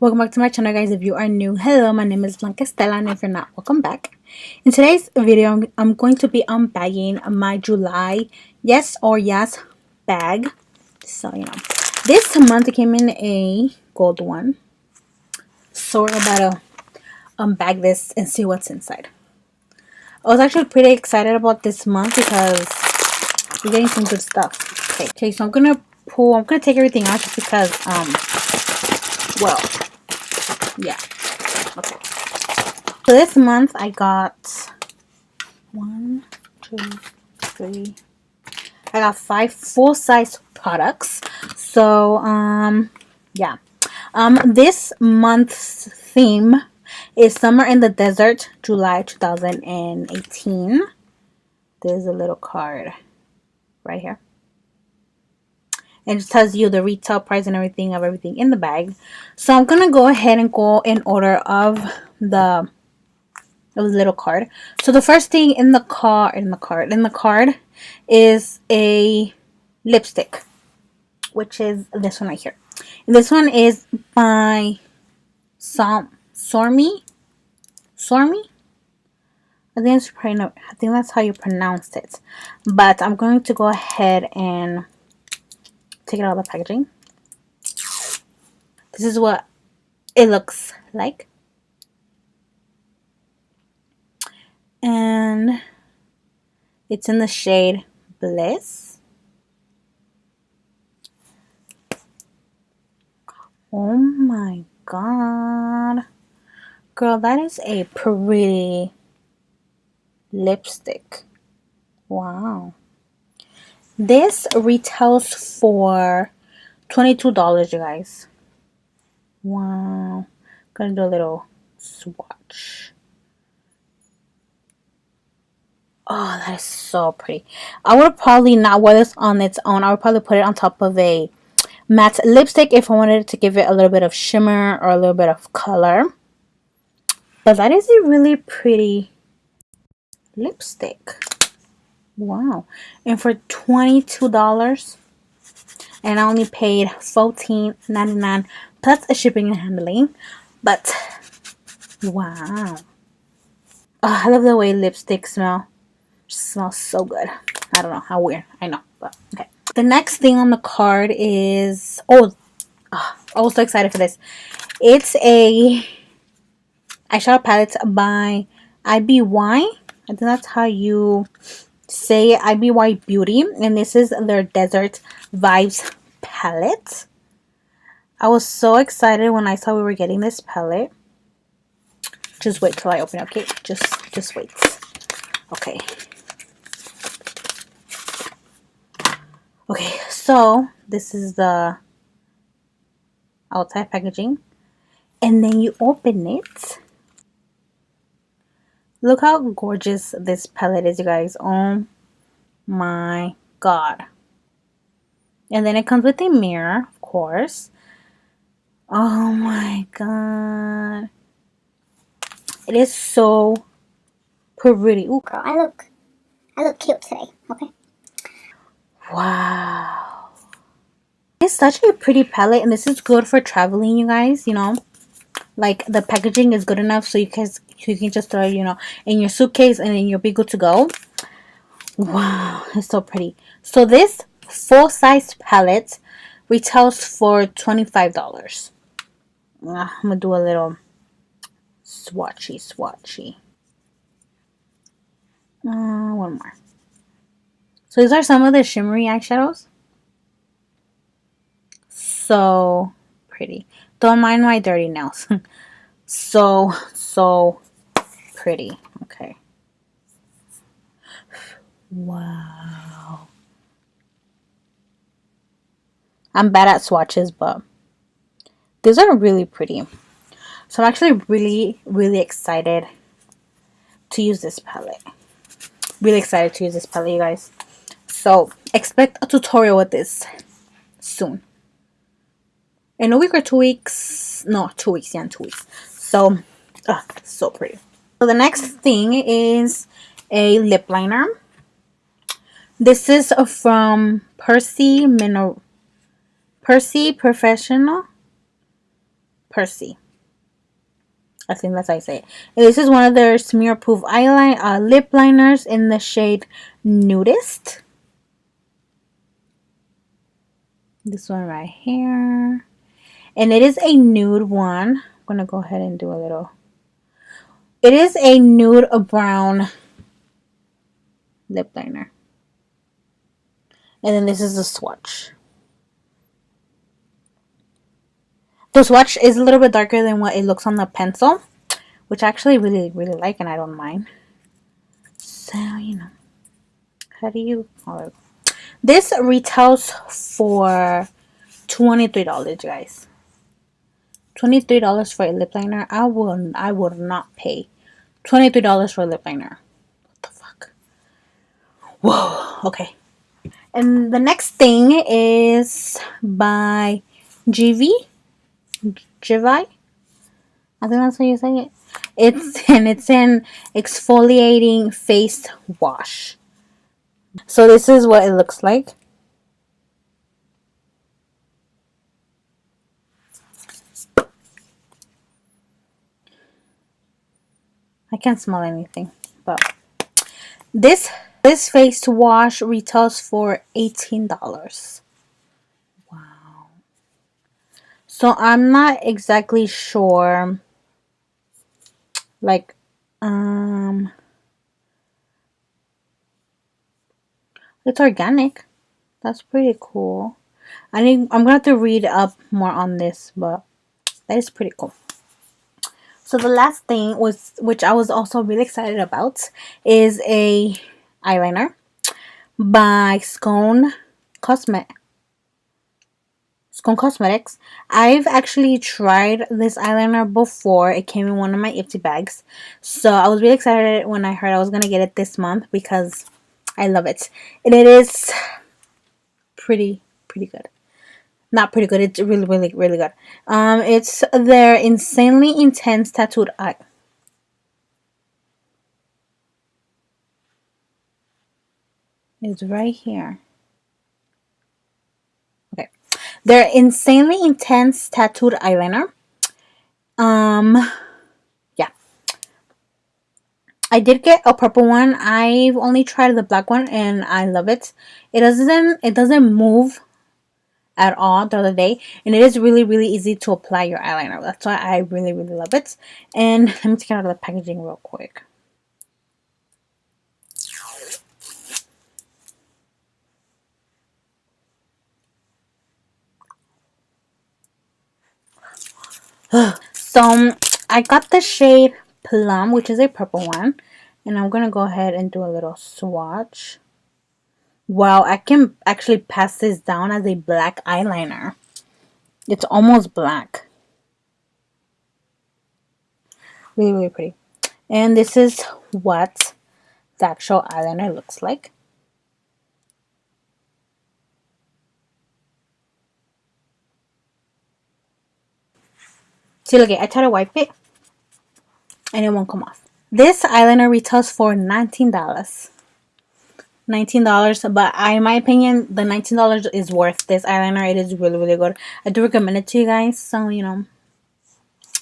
Welcome back to my channel, guys. If you are new, hello, my name is Blanca Estela, and if you're not, welcome back. In today's video, I'm going to be unbagging my July Yes or Yes bag. So, this month it came in a gold one. So we're about to unbag this and see what's inside. I was actually pretty excited about this month because we're getting some good stuff. Okay, so I'm gonna take everything out just because, well, yeah. Okay. So this month I got 1, 2, 3. I got 5 full-size products. So yeah. This month's theme is Summer in the Desert, July 2018. There's a little card right here. And it tells you the retail price and everything in the bag. So I'm gonna go ahead and go in order of the little card. So the first thing in the card is a lipstick, which is this one right here. And this one is by Sormy. I think that's how you pronounce it. But I'm going to go ahead and take it out of the packaging. This is what it looks like. And it's in the shade Bliss. Oh my god. Girl, that is a pretty lipstick. Wow. This retails for $22, you guys. Wow. Gonna do a little swatch. Oh, that is so pretty. I would probably not wear this on its own. I would probably put it on top of a matte lipstick if I wanted to give it a little bit of shimmer or a little bit of color. But that is a really pretty lipstick. Wow. And for $22, and I only paid $14.99 plus a shipping and handling. But wow. Oh, I love the way lipsticks smell. It smells so good. I don't know, how weird. I know, but okay. The next thing on the card is I was so excited for this. It's a eyeshadow palette by IBY. I think that's how you say it, IBY Beauty, and this is their Desert Vibes palette. I was so excited when I saw we were getting this palette. Just wait till I open it, okay? Just wait. Okay. Okay, so this is the outside packaging, and then you open it. Look how gorgeous this palette is, you guys. Oh my god. And then it comes with a mirror, of course. Oh my god. It is so pretty. Ooh, girl, I look cute today, okay? Wow. It's such a pretty palette, and this is good for traveling, you guys, Like, the packaging is good enough so you can just throw it, in your suitcase, and then you'll be good to go. Wow, it's so pretty. So this full-size palette retails for $25. I'm gonna do a little swatchy. One more. So these are some of the shimmery eyeshadows. So pretty. Don't mind my dirty nails. So pretty. Okay. Wow. I'm bad at swatches, but these are really pretty. So I'm actually really excited to use this palette. Really excited to use this palette, you guys. So expect a tutorial with this soon. In a week or 2 weeks. No, 2 weeks. Yeah, in 2 weeks. So, so pretty. So the next thing is a lip liner. This is from Percy Professional. Percy. I think that's how I say it. And this is one of their smear proof lip liners in the shade Nudist. This one right here. And it is a nude one. I'm going to go ahead and do a little. It is a nude brown lip liner. And then this is the swatch. The swatch is a little bit darker than what it looks on the pencil, which I actually really like, and I don't mind. So, you know. How do you... Oh, this retails for $23, guys. $23 for a lip liner. I would not pay $23 for a lip liner. What the fuck? Whoa. Okay. And the next thing is by GV. I think that's how you say it. It's an exfoliating face wash. So this is what it looks like. I can't smell anything, but this face wash retails for $18. Wow. So I'm not exactly sure, like, it's organic. That's pretty cool. I'm gonna have to read up more on this, but that is pretty cool. So the last thing was, which I was also really excited about, is a eyeliner by IIKONN Cosmetics. I've actually tried this eyeliner before. It came in one of my Ipsy bags. So I was really excited when I heard I was going to get it this month because I love it. And it is pretty good. Not pretty good. It's really good. It's their Insanely Intense Tattooed Eye. It's right here. Okay. Their Insanely Intense Tattooed Eyeliner. Yeah. I did get a purple one. I've only tried the black one and I love it. It doesn't move at all the other day, and it is really easy to apply your eyeliner. That's why I really love it. And let me take it out of the packaging real quick. So I got the shade Plum, which is a purple one, and I'm gonna go ahead and do a little swatch. Wow, I can actually pass this down as a black eyeliner. It's almost black. Really pretty. And this is what the actual eyeliner looks like. See, look, I try to wipe it and it won't come off. This eyeliner retails for $19. $19, but in my opinion, the $19 is worth this eyeliner. It is really good. I do recommend it to you guys, so you know,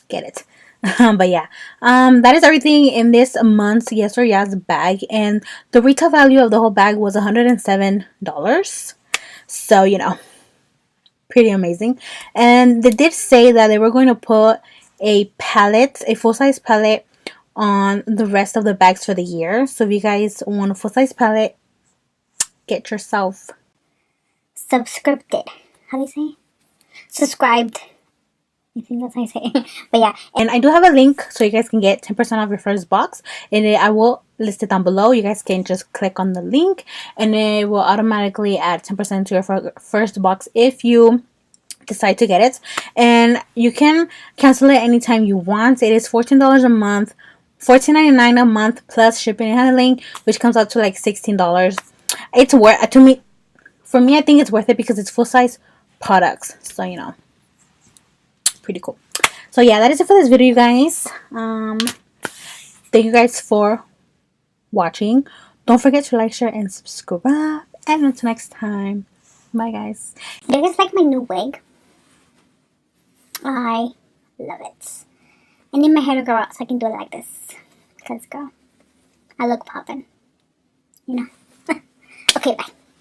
get it. But yeah, that is everything in this month's Yes or Yes bag, and the retail value of the whole bag was $107. So you know, pretty amazing. And they did say that they were going to put a palette, a full-size palette, on the rest of the bags for the year. So if you guys want a full-size palette, get yourself subscribed. How do you say? Subscribed. I think that's how you say it. But yeah. And I do have a link so you guys can get 10% off your first box. And I will list it down below. You guys can just click on the link and it will automatically add 10% to your first box if you decide to get it. And you can cancel it anytime you want. It is $14 a month, $14.99 a month plus shipping and handling, which comes out to like $16. It's worth to me. For me, I think it's worth it because it's full-size products. So, you know, pretty cool. So, yeah, that is it for this video, you guys. Thank you guys for watching. Don't forget to like, share, and subscribe. And until next time, bye, guys. Do you guys like my new wig? I Love it. I need my hair to grow out so I can do it like this. Because, girl, I look poppin'. You know? Okay, bye.